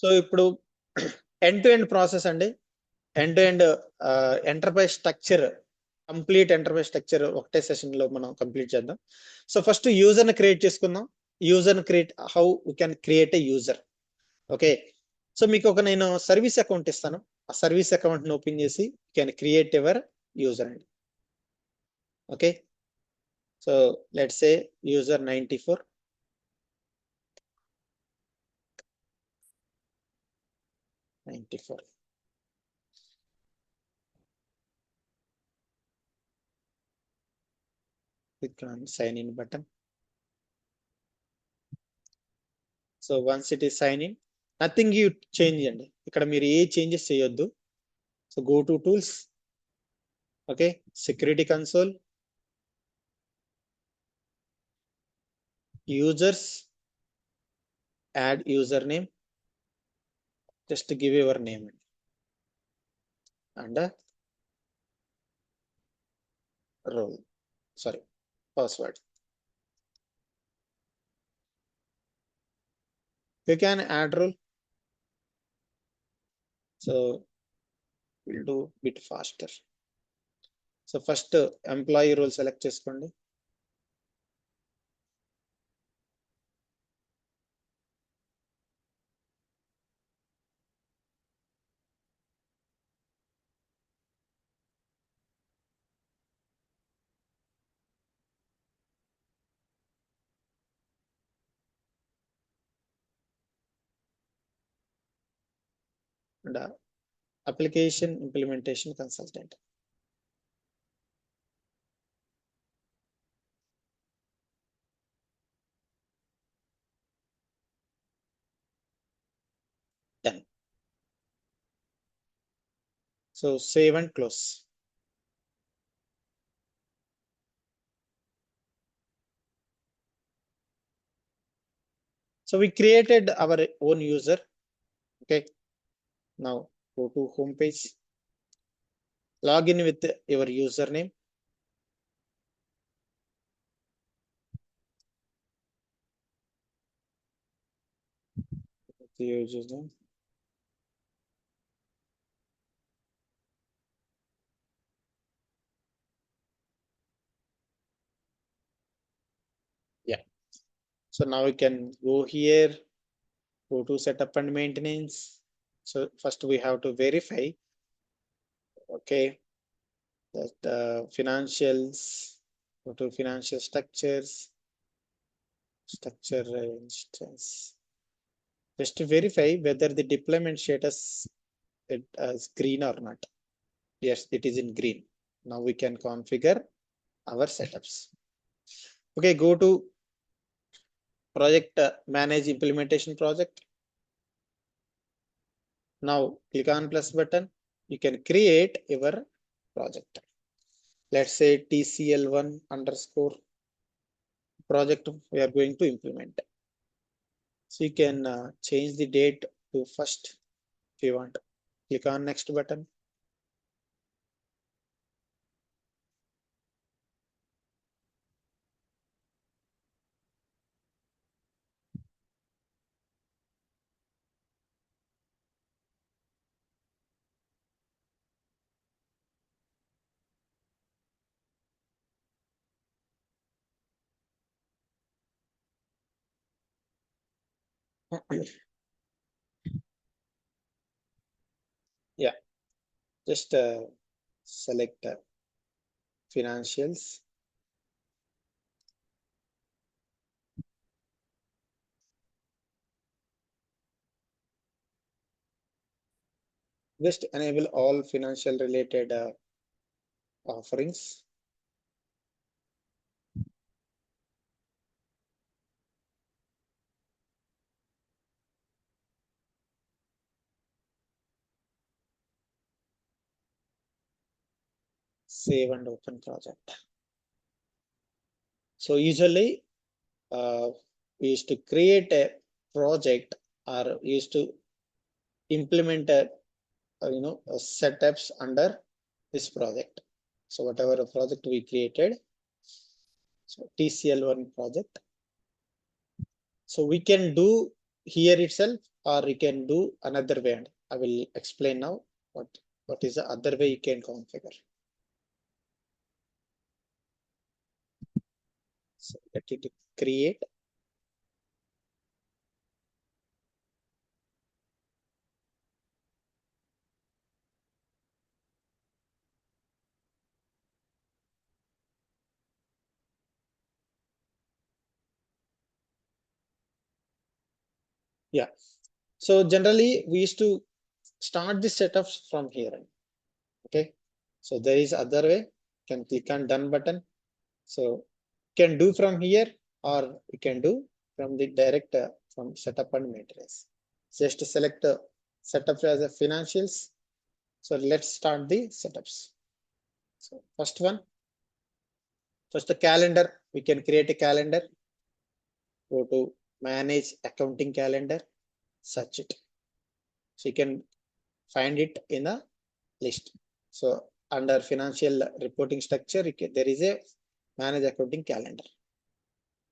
So ఇప్పుడు end to end process అండి. End to end enterprise structure, complete enterprise structure ఒకటే session లో మనం కంప్లీట్ చేద్దాం. సో ఫస్ట్ యూజర్ ని క్రియేట్ చేసుకుందాం. యూజర్ ని create, how you can create a user. Okay, so మీకు ఒక నేను సర్వీస్ అకౌంట్ ఇస్తాను. ఆ సర్వీస్ అకౌంట్ ని ఓపెన్ చేసి కెన్ క్రియేట్ ఎవర్ యూజర్ అండి. Okay, so let's say user 94. Click on sign in button. So once it is sign in, nothing you change అండి. ఇక్కడ మీరు ఏ చేంజెస్ చేయొద్దు. So go to tools. Okay, security console, users, add username, just give your name and role, sorry, password. You can add role, so we'll do bit faster. So first employee role select చేసుకోండి. And application implementation consultant. Done. So save and close. So we created our own user. Okay, now go to home page, log in with your username. The username. Yeah, so now we can go here, go to setup and maintenance. So first we have to verify, okay, that financials, go to financial structures, structure instance, just to verify whether the deployment status it is green or not. Yes, it is in green. Now we can configure our setups. Okay, go to project, manage implementation project. Now click on plus button, you can create your project. Let's say TCL1 underscore project we are going to implement. So you can change the date to first if you want. Click on next button. Yeah, just select financials. Just enable all financial related offerings. Save and open project. So usually we used to create a project or used to implement a setups under this project. So whatever project we created, so TCL1 project. So we can do here itself or you can do another way. And I will explain now what is the other way you can configure. So let it create. Yeah. So generally we used to start the setups from here. Okay. So there is other way. You can click on done button. So you can do from here, or you can do from the direct from setup and maintenance. Just select setup as a financials. So let's start the setups. So first the calendar. We can create a calendar. Go to manage accounting calendar, search it. So you can find it in a list. So under financial reporting structure, there is a manage accounting calendar.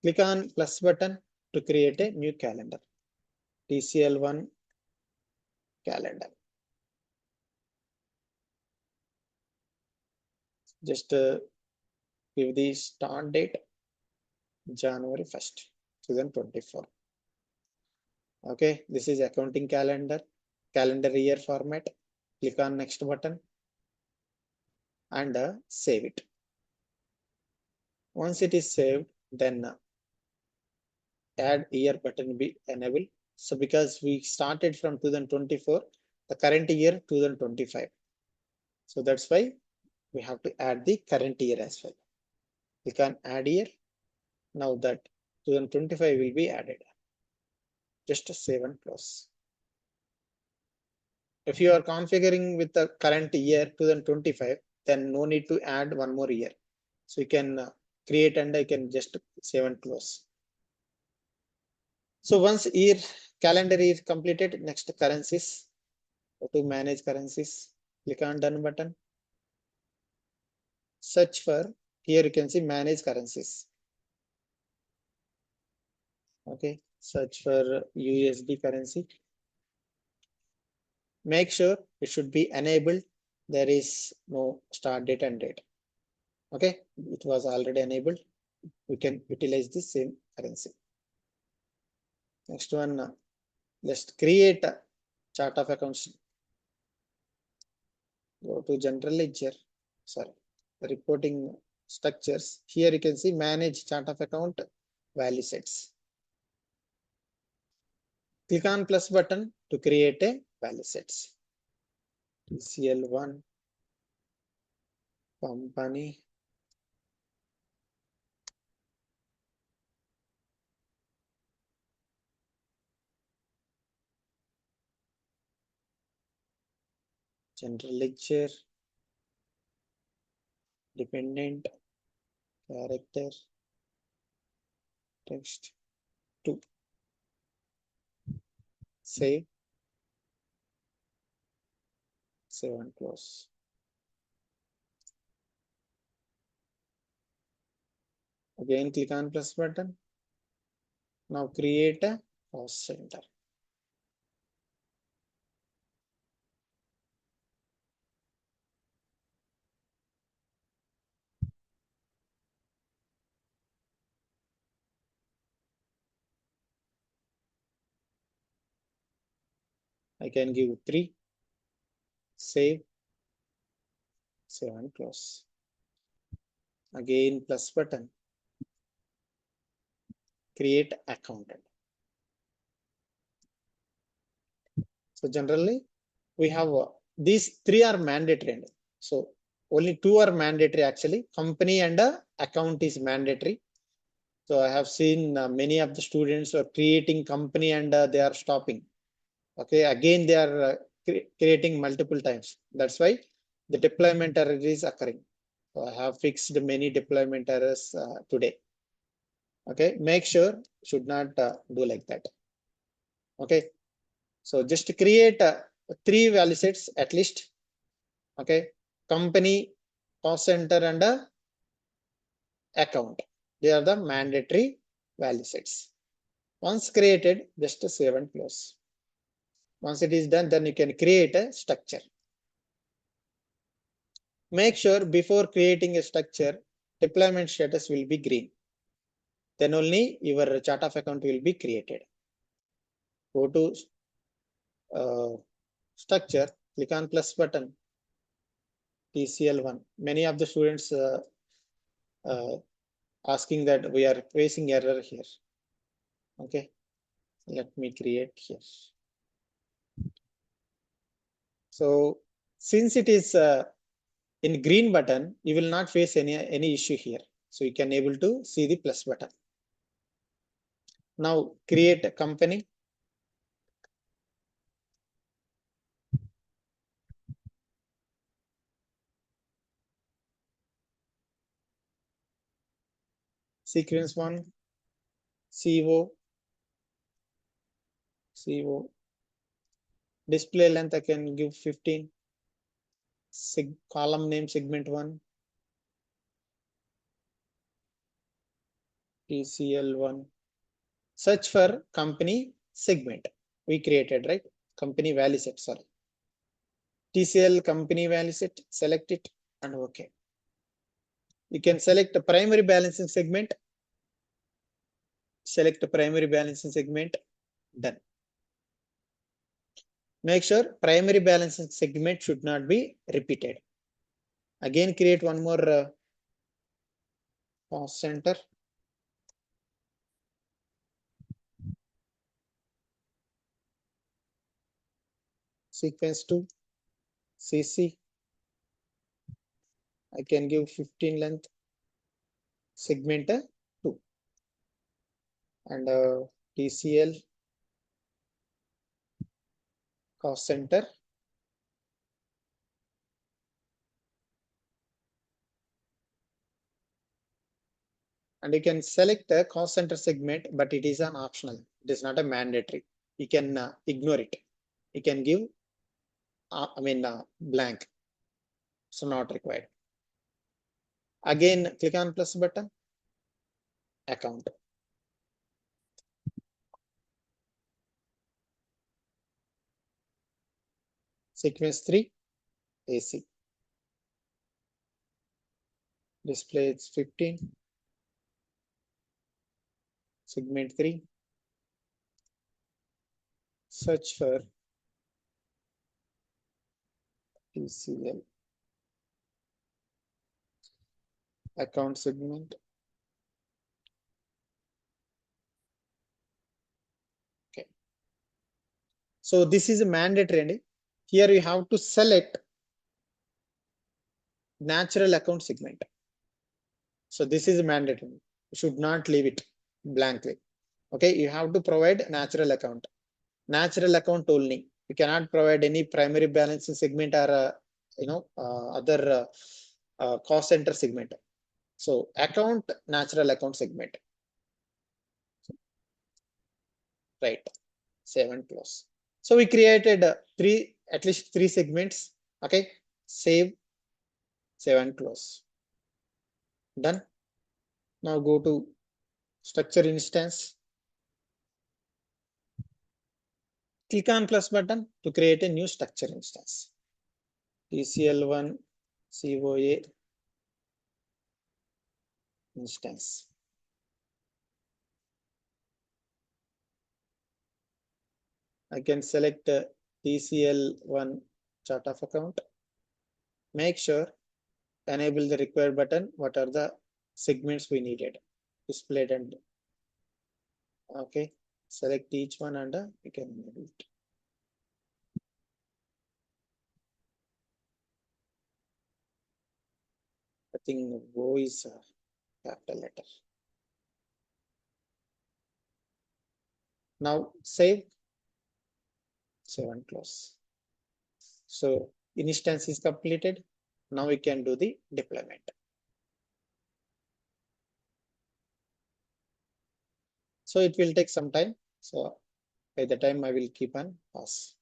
Click on plus button to create a new calendar. TCL1 calendar. Just give the start date January 1st, 2024. Okay, this is accounting calendar year format. Click on next button and save it. Once it is saved, then add year button will be enabled. So because we started from 2024, the current year 2025. So that's why we have to add the current year as well. Click on add year. Now that 2025 will be added. Just save and close. If you are configuring with the current year 2025, then no need to add one more year. So you can create and I can just save and close. So once calendar is completed, next currencies. Go to manage currencies. Click on done button. Search for, here you can see manage currencies. Okay, search for USD currency. Make sure it should be enabled. There is no start date and date. Okay, it was already enabled. We can utilize the same currency. Next one, let's create a chart of accounts. Go to general ledger. Sorry, reporting structures. Here you can see manage chart of account value sets. Click on plus button to create a value sets. TCL1 company. General ledger. Dependent. Character. Text. 2. Save. Save and close. Again, click on plus button. Now create a cost center. I can give 3. Save. Save and close. Again, plus button. Create accountant. So generally, we have these 3 are mandatory. So only 2 are mandatory actually. Company and account is mandatory. So I have seen many of the students are creating company and they are stopping. Okay, again they are creating multiple times. That's why the deployment error is occurring. So I have fixed many deployment errors today. Okay, make sure should not do like that. Okay, so just create 3 value sets at least. Okay, company, cost center and account. They are the mandatory value sets. Once created, just save and close. Once it is done, then you can create a structure. Make sure before creating a structure, deployment status will be green. Then only your chart of account will be created. Go to structure, click on plus button, TCL1. Many of the students asking that we are facing error here. Okay, let me create here. So since it is in green button, you will not face any issue here. So you can able to see the plus button. Now create a company. Sequence 1, CO, display length I can give 15, column name segment 1, TCL1, search for company segment we created, right? Company value set, sorry. TCL company value set, select it and okay. You can select the primary balancing segment, select the primary balancing segment, done. Make sure primary balancing segment should not be repeated. Again, create one more cost center. Sequence 2, CC. I can give 15 length, segment 2. And TCL cost center. And you can select the cost center segment, but it is an optional. It is not a mandatory. You can ignore it. You can give, blank. So not required. Again, click on plus button, account. Sequence 3, AC. Display is 15. Segment 3. Search for TCL. Account segment. Okay. So this is a mandatory. Here you have to select natural account segment. So this is mandatory. You should not leave it blankly. Okay, you have to provide natural account. Natural account only. You cannot provide any primary balancing segment or other cost center segment. So account, natural account segment. Right. 7 close. So we created at least three segments. Okay. Save, 7 close. Done. Now go to structure instance. Click on plus button to create a new structure instance. TCL1 COA instance. I can select TCL1 chart of account. Make sure enable the required button. What are the segments we needed? Displayed and okay. Select each one and you can enable it. I think O is capital letter. Now save, 7 close. So instance is completed. Now we can do the deployment. So it will take some time. So by the time I will keep on pause.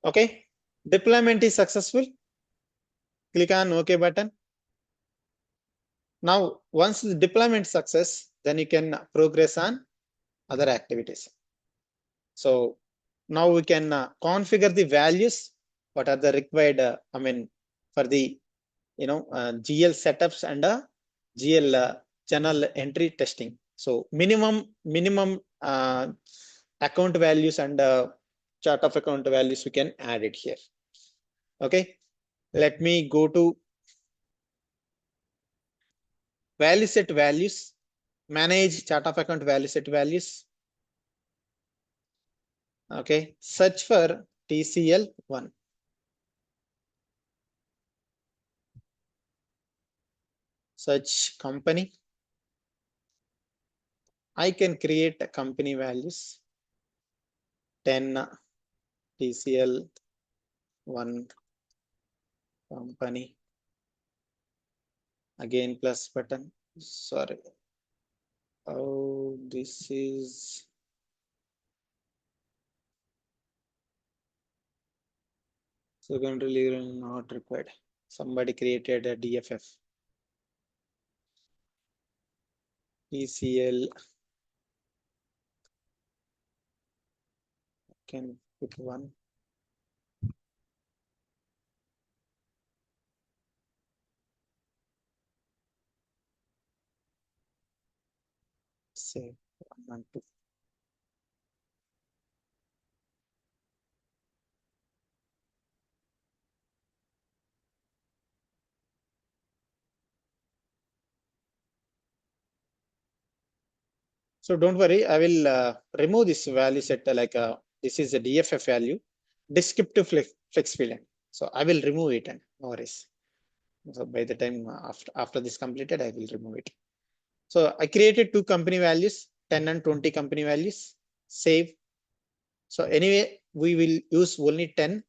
Okay, deployment is successful. Click on OK button. Now, once the deployment success, then you can progress on other activities. So now we can configure the values. What are the required, for the, GL setups and GL channel entry testing. So minimum account values and chart of account values we can add it here. Okay, let me go to value set values, manage chart of account value set values. Okay, search for TCL1. Search company. I can create a company values 10 TCL1 company. Again plus button. Sorry. Oh, this is secondary not required. Somebody created a DFF. TCL can put one. Say 1 and 2. So don't worry, I will remove this value set this is a DFF value, descriptive flex field. So I will remove it and no worries. So by the time after this completed, I will remove it. So I created two company values, 10 and 20 company values. Save. So anyway, we will use only 10,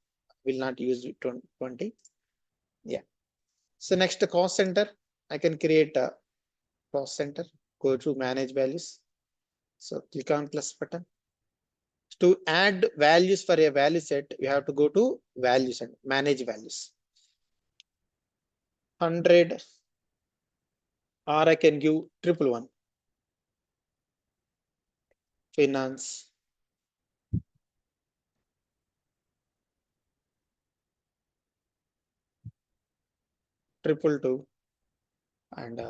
will not use 20. Yeah. So next cost center, I can create a cost center, go to manage values. So click on plus button. To add values for a value set, you have to go to values and manage values. 100, or I can give 111. Finance. 222 and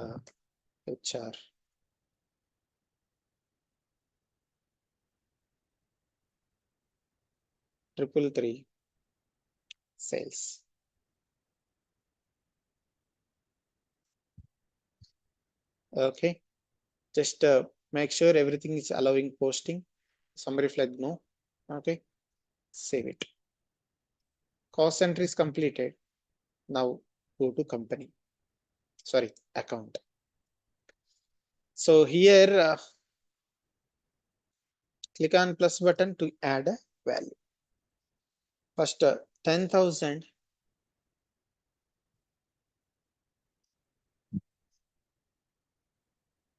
HR. 333 sales. Okay, just make sure everything is allowing posting. Summary flag no. Okay, save it. Cost entry is completed. Now go to company. Sorry, account. So here click on plus button to add a value. First 10,000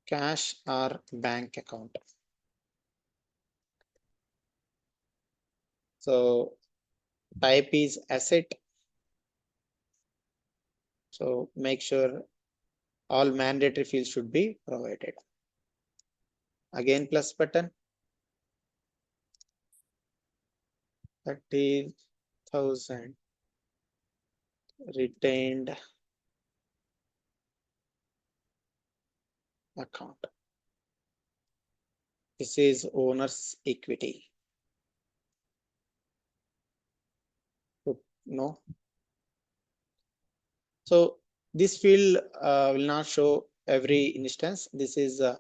cash or bank account. So type is asset. So make sure all mandatory fields should be provided. Again plus button. 30,000 retained account. This is owner's equity. No. So this field will not show every instance. This is a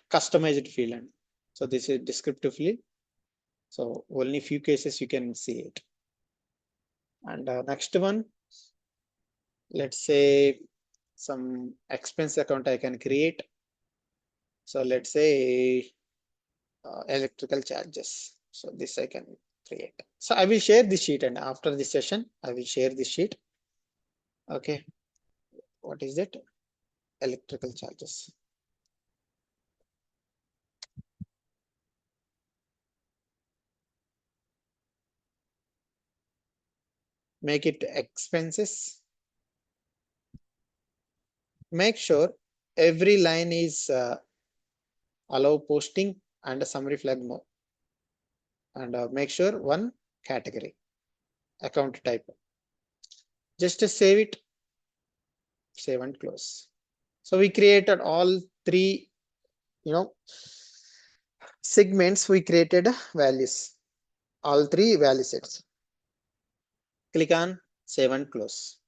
customized field. So this is descriptive field. So only few cases you can see it. And next one, let's say some expense account I can create. So let's say electrical charges. So this I can create. So I will share this sheet, and after this session, I will share this sheet. Okay. What is it? Electrical charges. Make it expenses. Make sure every line is allow posting and a summary flag no. And make sure one category, account type. Just to save it, save and close. So we created all three, segments. We created values, all three value sets. Click on save and close.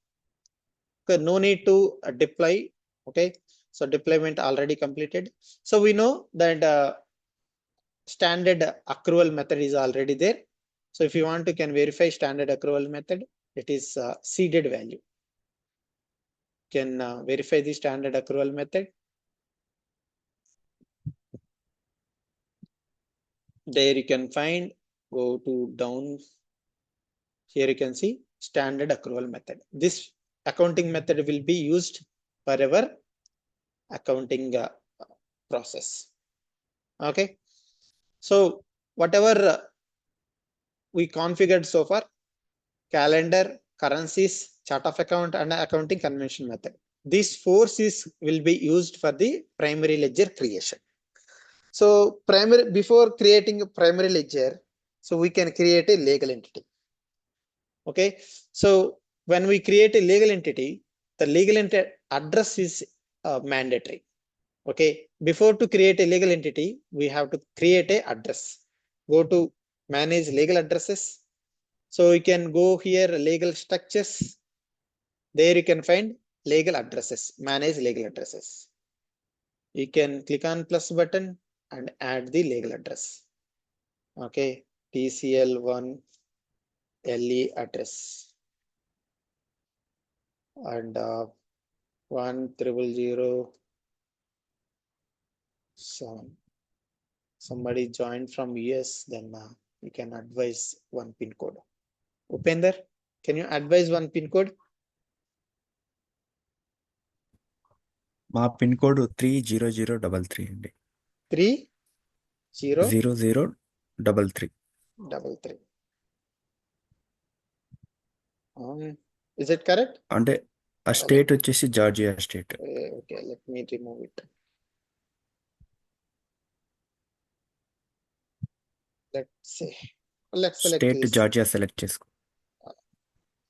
Okay, no need to deploy. Okay, so deployment already completed. So we know that standard accrual method is already there. So if you want to can verify standard accrual method, it is seeded value. Can verify the standard accrual method. There you can find, go to down. Here you can see standard accrual method. This accounting method will be used for our accounting process. Okay. So whatever we configured so far, calendar, currencies, chart of account, and accounting convention method. These four C's will be used for the primary ledger creation. So before creating a primary ledger, so we can create a legal entity. Okay. So when we create a legal entity, the legal entity address is mandatory. Okay. Before to create a legal entity, we have to create a address. Go to manage legal addresses. So you can go here, legal structures. There you can find legal addresses, manage legal addresses. You can click on plus button and add the legal address. Okay, TCL1 LE address and 10007. Somebody joined from US, then you can advise one pin code. Upender, can you advise one pin code? మా pin code 30033 అండి. 30033. Is it correct? అంటే ఆ state వచ్చేసి Georgia state. Okay, let me remove it. Let's select state this. Georgia select చేసుకో.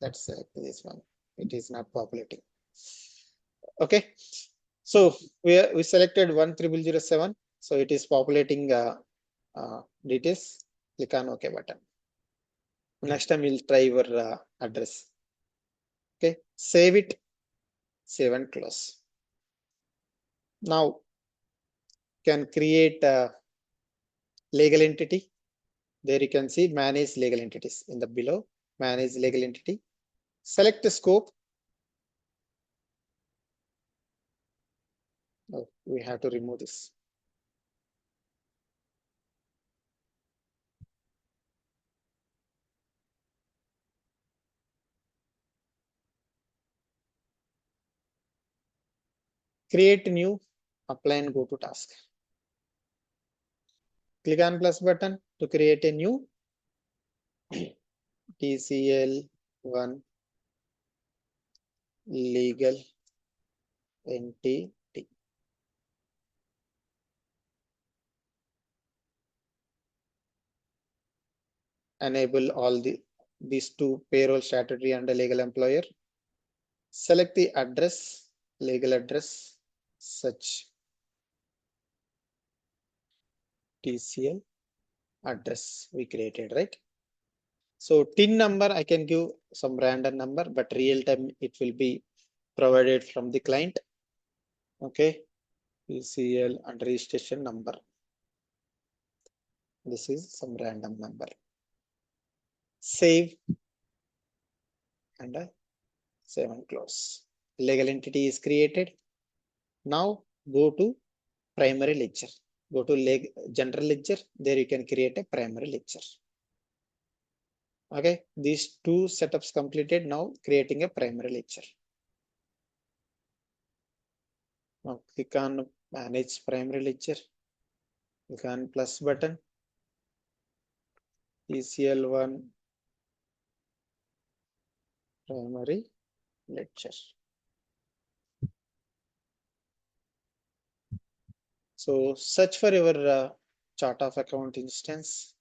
Let's select this one. It is not populating. Okay, so we selected 10007. So it is populating details. Click on OK button. Next time we'll try your address. Okay, save it, save and close. Now can create a legal entity. There you can see manage legal entities in the below, manage legal entity. Select the scope. Oh, we have to remove this. Create new, apply and go to task. Click on plus button to create a new TCL1 legal entity. Enable all these two, payroll, statutory and legal employer. Select the address, legal address, such TCL address we created, right? So TIN number, I can give some random number, but real time it will be provided from the client. Okay, TCL and registration number. This is some random number. Save and save and close. Legal entity is created. Now go to primary ledger. Go to general ledger. There you can create a primary ledger. Okay, these two setups completed. Now creating a primary ledger. Now click on manage primary ledger. Click on plus button. TCL1 primary ledger. So search for your chart of account instance,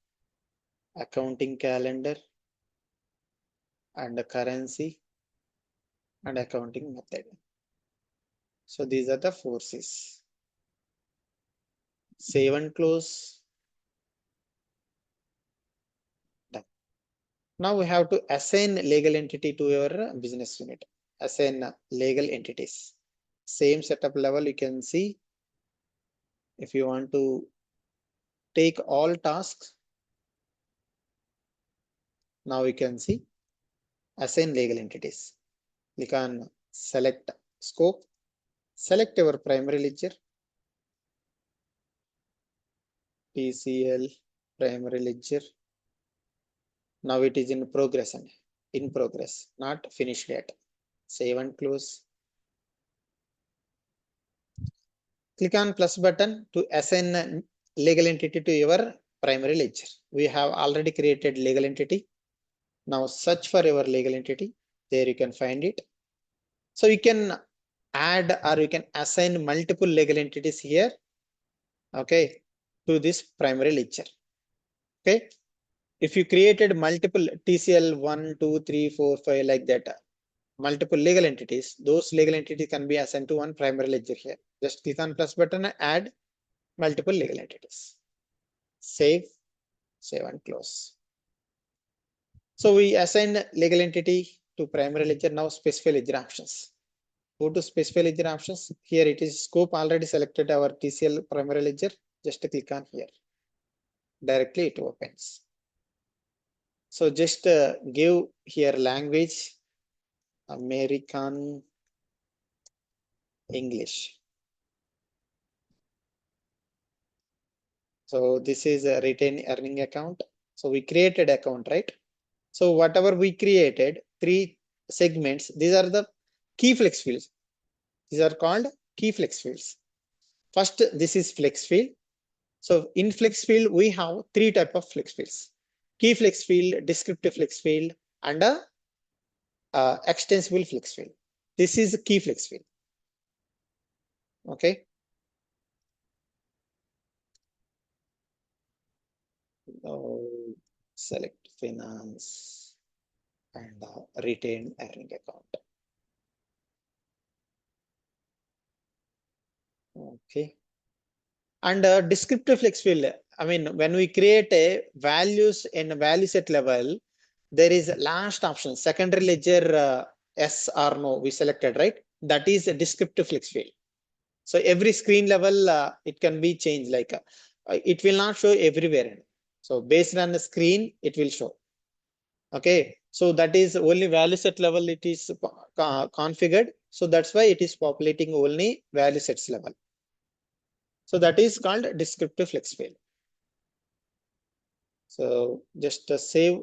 accounting calendar, and the currency, and accounting method. So these are the 4 C's. Save and close. Done. Now we have to assign legal entity to your business unit. Assign legal entities. Same setup level you can see. If you want to take all tasks, now you can see assign legal entities. Click on select scope, select your primary ledger, PCL primary ledger. Now it is in progress, not finished yet. Save and close. Click on plus button to assign legal entity to your primary ledger. We have already created legal entity. Now search for your legal entity. There you can find it. So you can add or you can assign multiple legal entities here, okay, to this primary ledger. Okay. If you created multiple TCL 1, 2, 3, 4, 5 like that, multiple legal entities, those legal entities can be assigned to one primary ledger here. Just click on plus button and add multiple legal entities. Save and close. So we assign legal entity to primary ledger. Now specify ledger options. Go to specify ledger options. Here it is scope already selected our TCL primary ledger. Just click on here. Directly it opens. So just give here language American English. So this is a retained earning account. So we created account, right? So whatever we created, 3 segments, these are the key flex fields. These are called key flex fields. First, this is flex field. So in flex field, we have 3 type of flex fields: key flex field, descriptive flex field, and a extensible flex field. This is key flex field. Okay. Now select finance and retained earning account. Okay. And descriptive flex field, I mean, when we create a values in a value set level, there is last option, secondary ledger, yes or no, we selected, right? That is a descriptive flex field. So every screen level, it can be changed, like it will not show everywhere. So based on the screen, it will show. Okay. So that is only value set level, it is configured. So that's why it is populating only value sets level. So that is called descriptive flex field. So just save.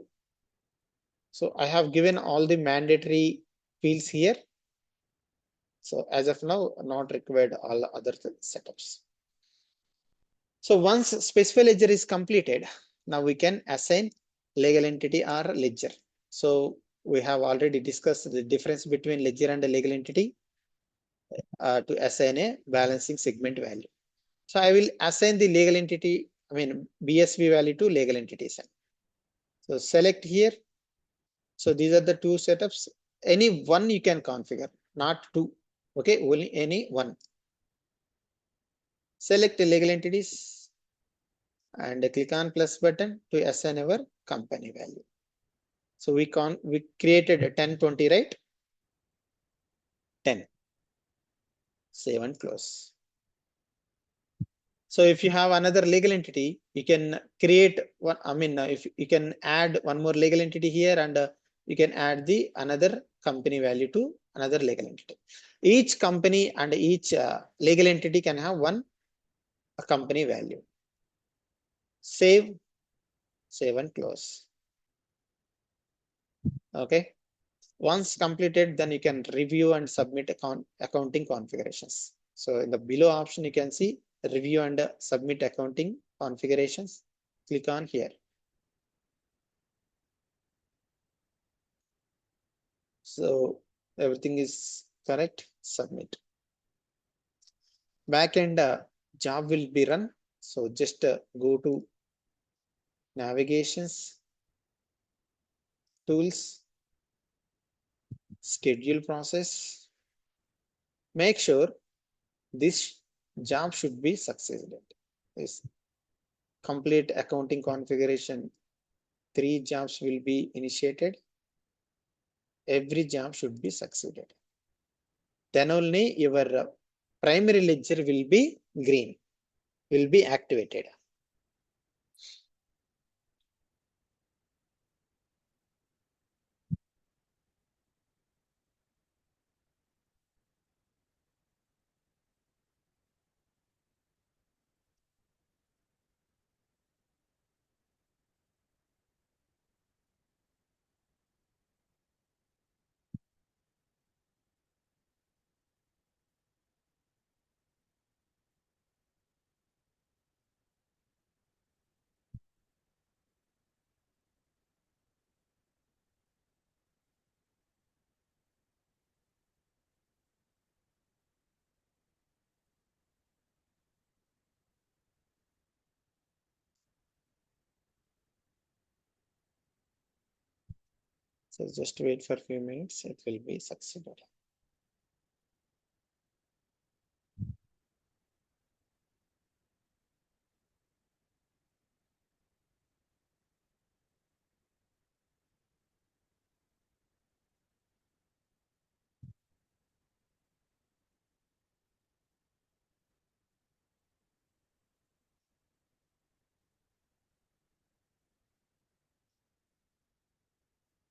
So I have given all the mandatory fields here. So as of now, not required all other setups. So once specify ledger is completed, now we can assign legal entity or ledger. So we have already discussed the difference between ledger and a legal entity to assign a balancing segment value. So I will assign the legal entity, I mean BSV value to legal entities. So select here. So these are the 2 setups. Any one you can configure, not 2. Okay, only any one. Select the legal entities and click on plus button to assign our company value. So we created a 1020, right? 10. Save and close. So if you have another legal entity, you can create one. I mean, if you can add one more legal entity here, and you can add the another company value to another legal entity. Each company and each legal entity can have one company value. Save and close. Okay. Once completed, then you can review and submit accounting configurations. So in the below option, you can see review and submit accounting configurations. Click on here. So everything is correct. Submit. Backend job will be run. So just go to navigations, tools, schedule process. Make sure this job should be succeeded. This complete accounting configuration. 3 jobs will be initiated. Every job should be succeeded. Then only your primary ledger will be green, will be activated. So just wait for a few minutes, it will be succeeded.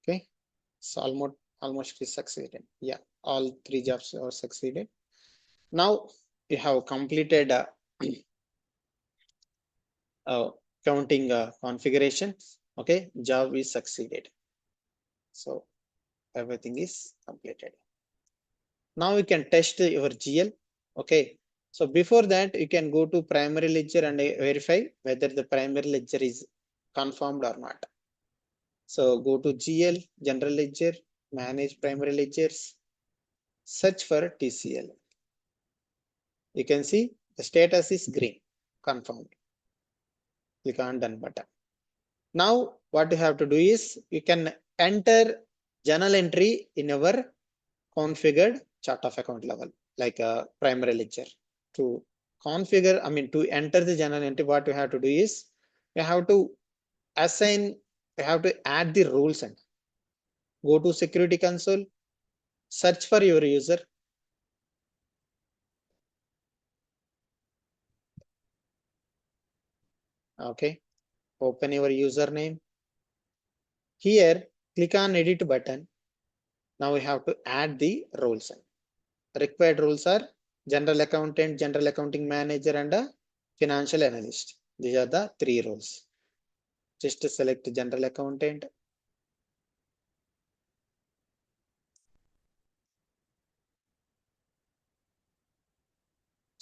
Okay, so almost is succeeded. Yeah, all 3 jobs are succeeded. Now you have completed counting configuration. Okay, job is succeeded. So everything is completed. Now you can test your GL. Okay, so before that you can go to primary ledger and verify whether the primary ledger is confirmed or not. So go to GL, general ledger, manage primary ledgers, search for TCL. You can see the status is green, confirmed. Click on done button. Now what you have to do is you can enter journal entry in our configured chart of account level, like a primary ledger. To configure, to enter the journal entry, what you have to do is you have to assign, you have to add the rules and go to security console, search for your user. Okay, open your username. Here, click on edit button. Now we have to add the roles. Required roles are general accountant, general accounting manager, and a financial analyst. These are the 3 roles. Just select general accountant.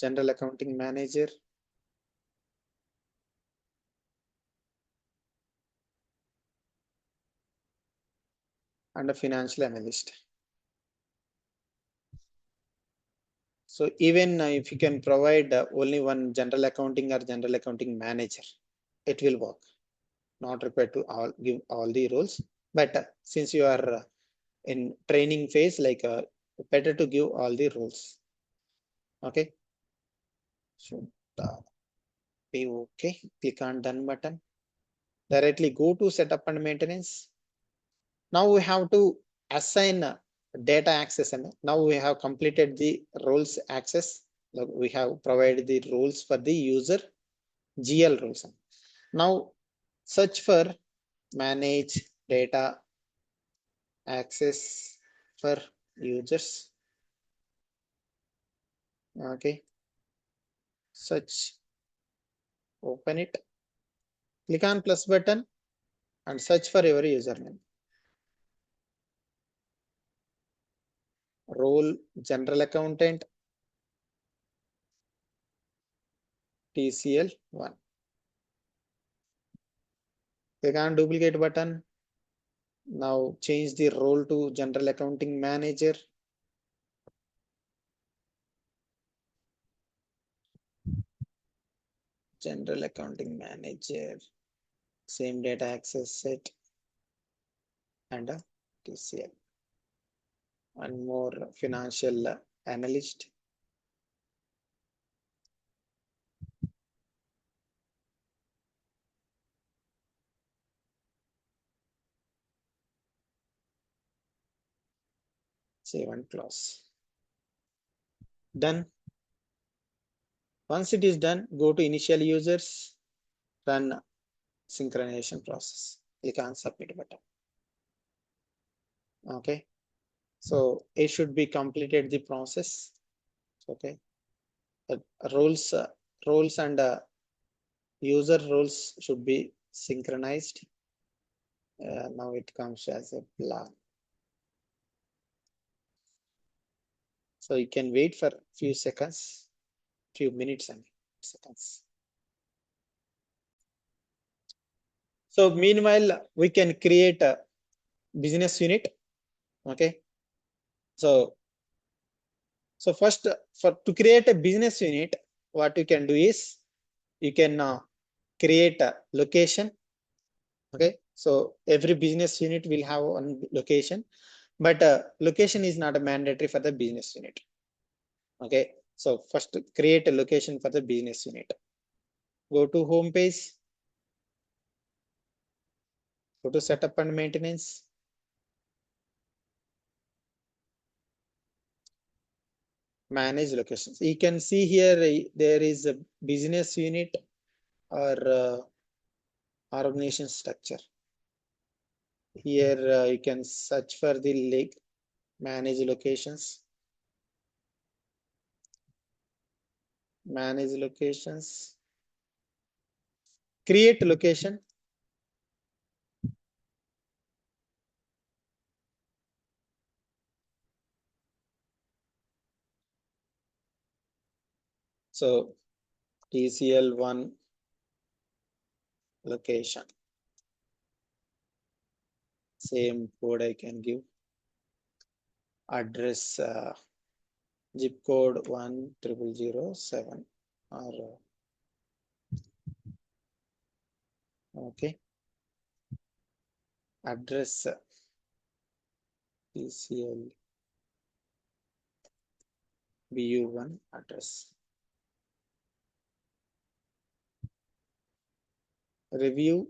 General accounting manager. And a financial analyst. So even if you can provide only one general accounting or general accounting manager, it will work. Not required to give all the roles. But since you are in training phase, like better to give all the roles. Okay. So be okay. Click on done button. Directly go to setup and maintenance. Now we have to assign data access, and now we have completed the roles access. We have provided the roles for the user GL roles. Now search for manage data access for users. Okay, search, open it, click on plus button and search for your username. Role general accountant TCL1. Click on duplicate button. Now change the role to general accounting manager. general accounting manager, same data access set, and a TCL. One more financial analyst. Save and close. Done. Once it is done, go to initial users, run synchronization process. Click on submit button. Okay. So it should be completed the process. Okay. Roles, roles and user roles should be synchronized. Now it comes as a plan. So you can wait for few seconds, few minutes and seconds. So meanwhile, we can create a business unit. Okay. So first, to create a business unit, what you can do is you can create a location. Okay. So every business unit will have one location, but location is not a mandatory for the business unit. Okay. So first create a location for the business unit. Go to home page. Go to setup and maintenance. Manage locations. You can see here there is a business unit or organization structure. Here you can search for the link, manage locations. Manage locations. Create location. So TCL1 location. Same code I can give. Address zip code 10007 or okay. Address TCL BU1 address. Review.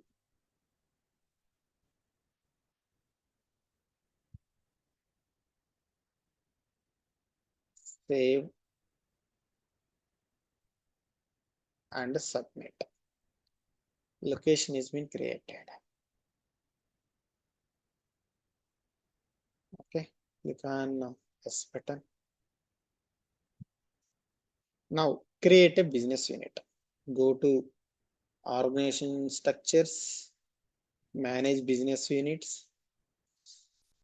Save and submit. Location has been created. Okay, click on S button. Now create a business unit. Go to organization structures, manage business units,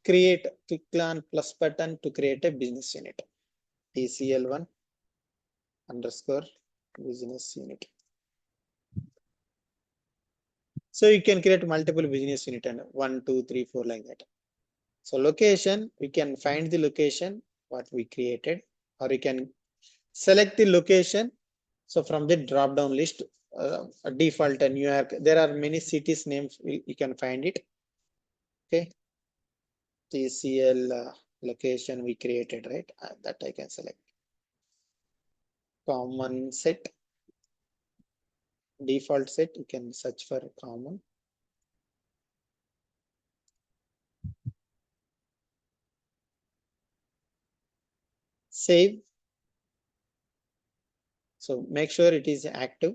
create, click on plus button to create a business unit. TCL1 underscore business unit. So you can create multiple business unit and 1, 2, 3, 4 like that. So location, we can find the location what we created, or you can select the location. So from the drop down list, default New York, there are many cities names, you can find it. Okay. TCL location we created, right? That I can select. Common set, default set, you can search for common. Save. So make sure it is active.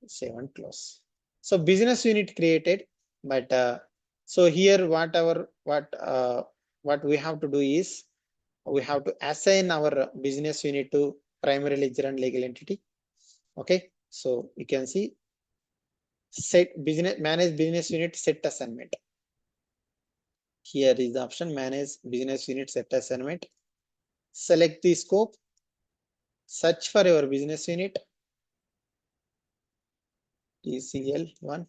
Save and close. So business unit created, but so here what we have to do is we have to assign our business unit to primary ledger and legal entity. Okay, so you can see set business, manage business unit set assignment. Here is the option manage business unit set assignment. Select the scope, search for your business unit, TCL1.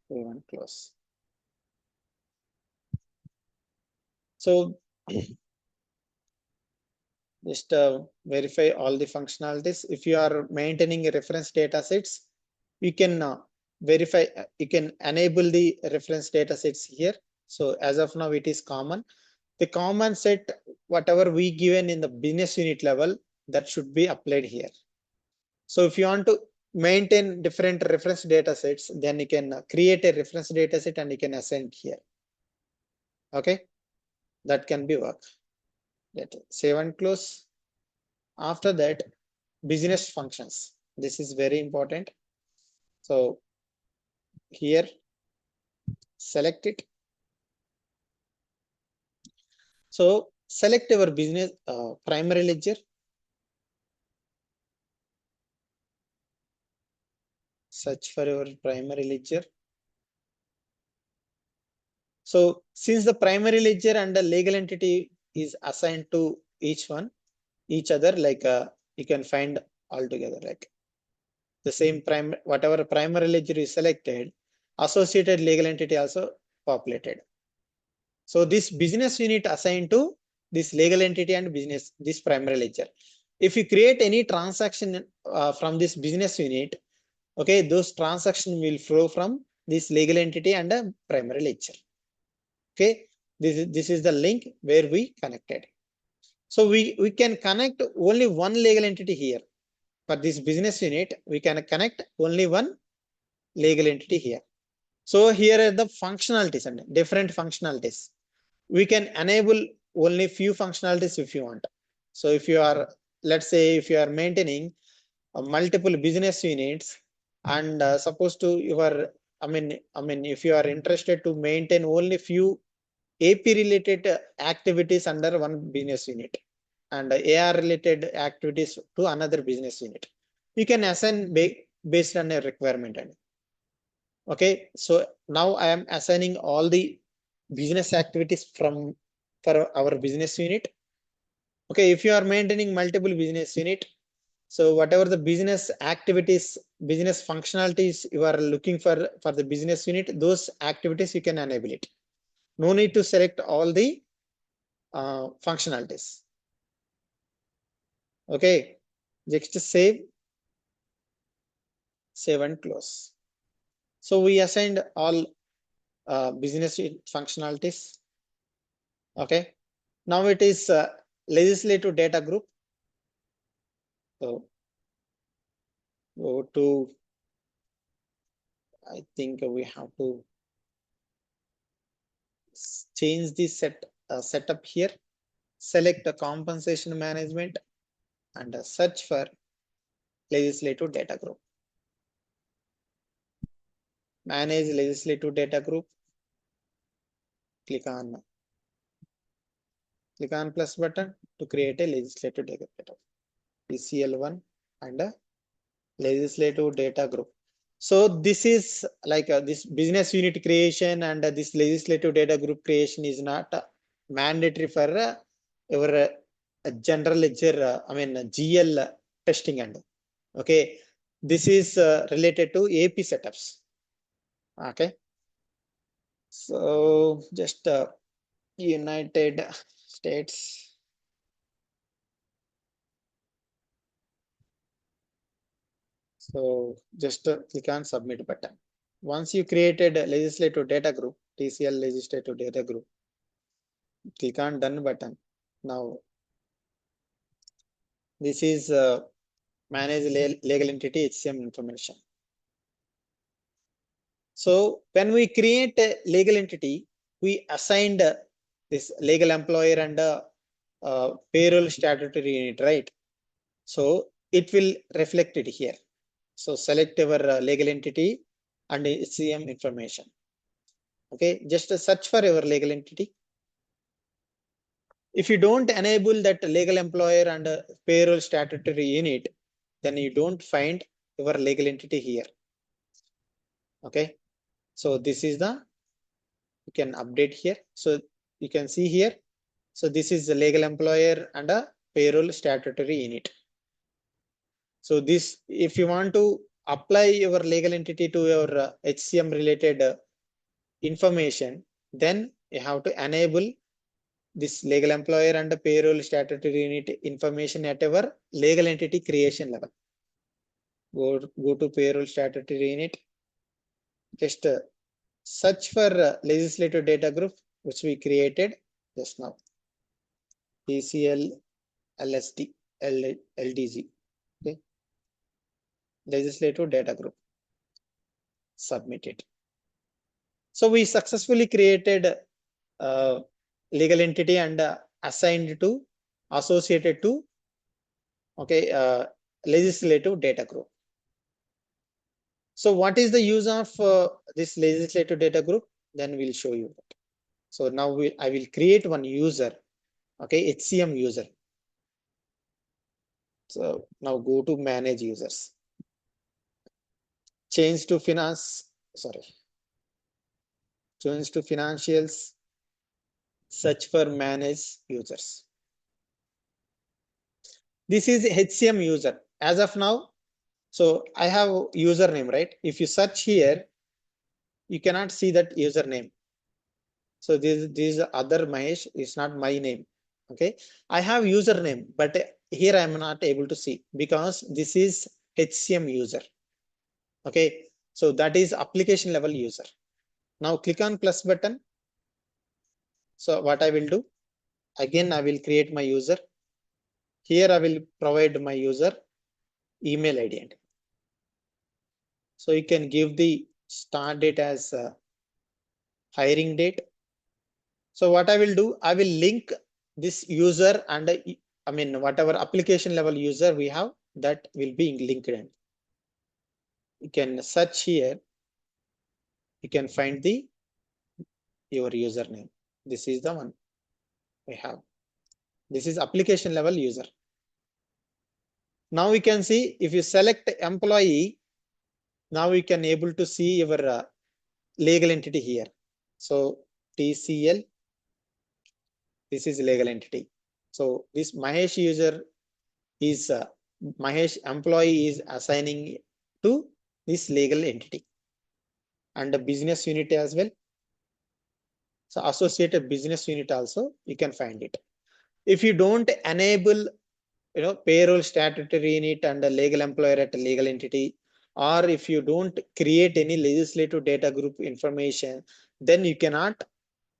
Save and close. So Just verify all the functionalities. If you are maintaining a reference data sets, you can verify, you can enable the reference data sets here. So as of now, it is common. The common set, whatever we given in the business unit level, that should be applied here. So if you want to maintain different reference data sets, then you can create a reference data set and you can assign here. Okay, that can be work. Let save and close. After that, business functions. This is very important. So here, select it. So select our business primary ledger. Search for your primary ledger. So since the primary ledger and the legal entity is assigned to each other, like you can find all together, like the same whatever primary ledger is selected, associated legal entity also populated. So this business unit assigned to this legal entity and this primary ledger. If you create any transaction from this business unit, okay, those transactions will flow from this legal entity and a primary ledger. Okay, this is the link where we connected. So we can connect only one legal entity here. For this business unit, we can connect only one legal entity here. So here are the functionalities and different functionalities. We can enable only few functionalities if you want. So if you are, let's say, if you are maintaining multiple business units and supposed to you are, I mean, if you are interested to maintain only few AP related activities under one business unit and AR related activities to another business unit, you can assign based on a requirement. Okay, so now I am assigning all the business activities for our business unit. Okay, if you are maintaining multiple business unit, so whatever the business activities, business functionalities you are looking for the business unit, those activities you can enable it. No need to select all the functionalities. Okay, just save and close. So we assigned all business functionalities. Okay, now it is legislative data group. So go to, I think we have to change the setup here. Select the compensation management and search for legislative data group. Manage legislative data group. Click on plus button to create a legislative data group. PCL1 and legislative data group. So this is like this business unit creation and this legislative data group creation is not mandatory for your general ledger, GL testing. And okay, this is related to AP setups. Okay, so just United States. So just click on submit button. Once you created a legislative data group, TCL legislative data group, click on done button. Now this is manage legal entity HCM information. So when we create a legal entity, we assigned this legal employer and payroll statutory unit, right? So it will reflect it here. So select our legal entity and HCM information. Okay, just search for your legal entity. If you don't enable that legal employer and payroll statutory unit, then you don't find your legal entity here. Okay, so this is you can update here. So you can see here. So this is the legal employer and a payroll statutory unit. So this, if you want to apply your legal entity to your HCM related information, then you have to enable this legal employer and the payroll statutory unit information at our legal entity creation level. Go to payroll statutory unit. Just search for legislative data group which we created just now. TCL LSD LDG. Okay. Legislative data group. Submit it. So we successfully created legal entity and assigned to associated to legislative data group. So what is the use of this legislative data group? Then we'll show you that. So now I will create one user, okay, HCM user. So now go to manage users. Change to finance, change to financials, search for manage users. This is HCM user. As of now, so I have username, right? If you search here, you cannot see that username. So this is other Mahesh, is not my name. Okay, I have username, but here I am not able to see because this is HCM user. Okay, so that is application level user. Now click on plus button. So what I will do, again I will create my user. Here I will provide my user email ID. So you can give the start date as hiring date. So what I will do, I will link this user and I mean whatever application level user we have, that will be linked in. You can search here. You can find your username. This is the one we have. This is application level user. Now we can see if you select employee, now we can able to see your legal entity here. So TCL, this is legal entity. So this Mahesh user is Mahesh employee is assigning to this legal entity and the business unit as well. So associated business unit also you can find it. If you don't enable payroll statutory unit and a legal employer at a legal entity, or if you don't create any legislative data group information, then you cannot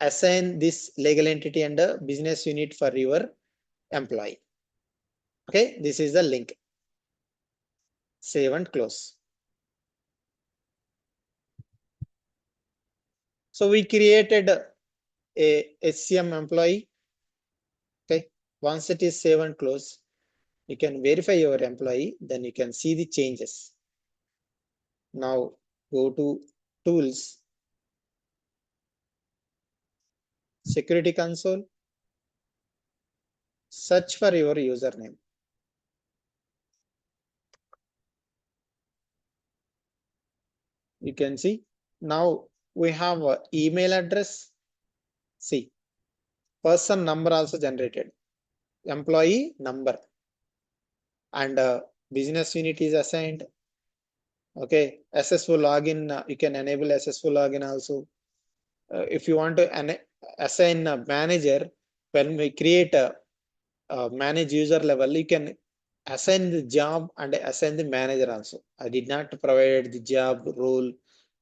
assign this legal entity and a business unit for your employee. Okay, this is the link. Save and close. So we created a HCM employee. Okay, once it is save and close, you can verify your employee, then you can see the changes. Now go to tools, security console, search for your username. You can see now we have an email address. See, person number also generated, employee number, and business unit is assigned. Okay, SSO login, you can enable SSO login also. If you want to assign a manager, when we create a manage user level, you can assign the job and assign the manager also. I did not provide the job role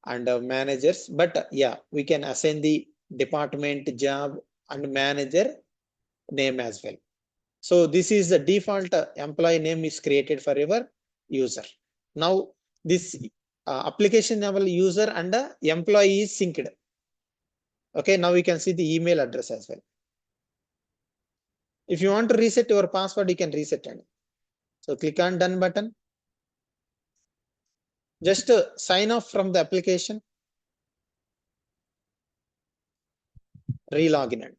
and managers, but yeah, we can assign the department, job and manager name as well. So this is the default employee name is created for your user. Now this application level user and employee is synced. Okay, now we can see the email address as well. If you want to reset your password, you can reset it. So click on done button. Just sign off from the application. Re-login in.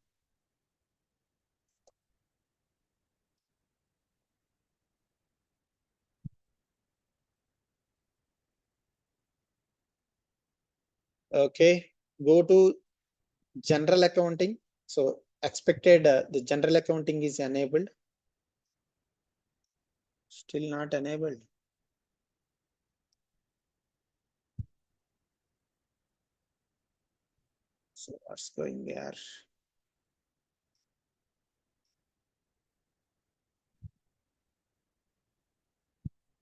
Okay, go to general accounting. So expected the general accounting is enabled. Still not enabled. So what's going there?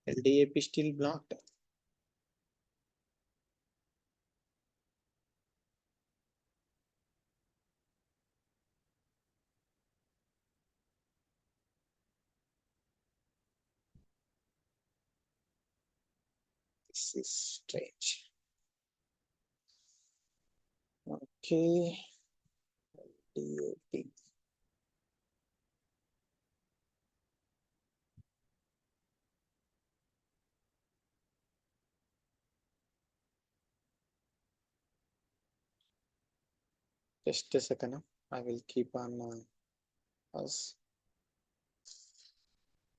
LDAP still blocked. This is strange. Okay. LDAP. Just a second. I will keep on us.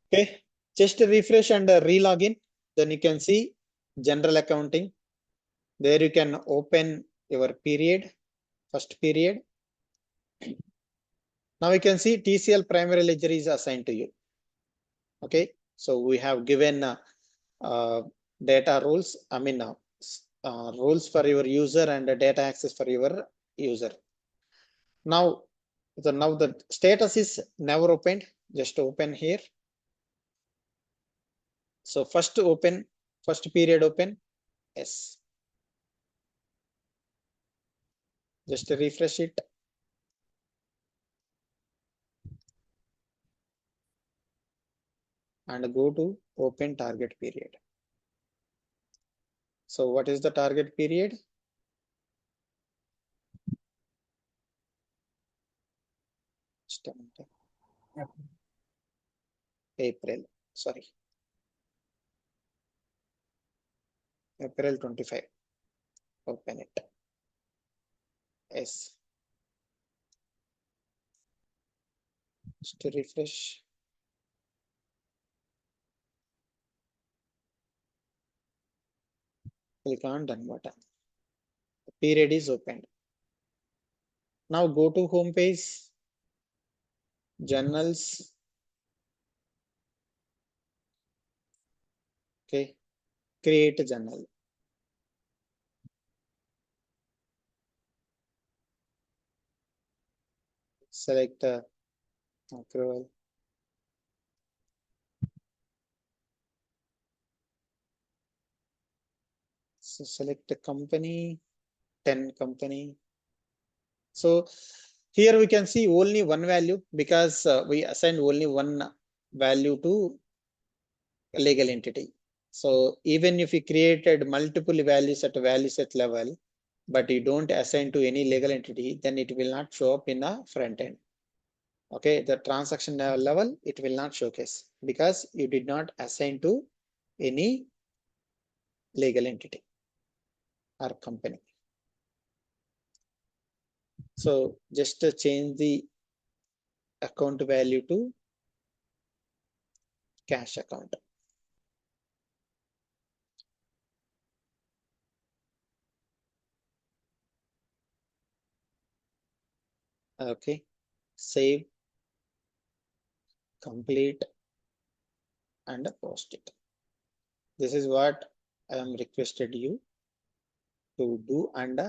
Okay. Just refresh and re-login. Then you can see general accounting. There you can open your period, first period. Now you can see TCL primary ledger is assigned to you. Okay. So we have given data rules. I mean, rules for your user and data access for your user. Now the status is never opened. Just open here. So first period open. Yes. Just refresh it. And go to open target period. So what is the target period? April. Sorry. April 25. Open it. Yes. Just refresh. Click on done button. The period is opened. Now go to home page. Journals. Okay. Create a journal. Select accrual. So select the company, 10 company. So here we can see only one value because we assigned only one value to legal entity. So even if you created multiple values at a value set level, but you don't assign to any legal entity, then it will not show up in a front end. Okay, the transaction level, it will not showcase because you did not assign to any legal entity or company. So just change the account value to cash account. Okay, save, complete, and post it. This is what I am requested you to do and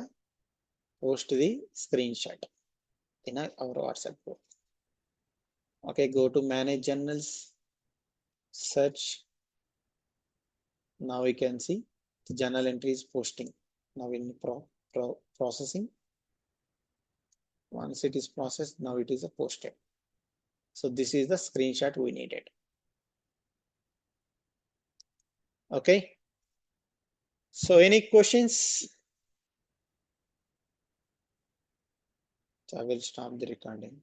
post the screenshot in our WhatsApp group. Okay, go to manage journals, search. Now we can see the journal entry is posting. Now in processing. Once it is processed, now it is posted. So this is the screenshot we needed. Okay. So any questions? So I will stop the recording.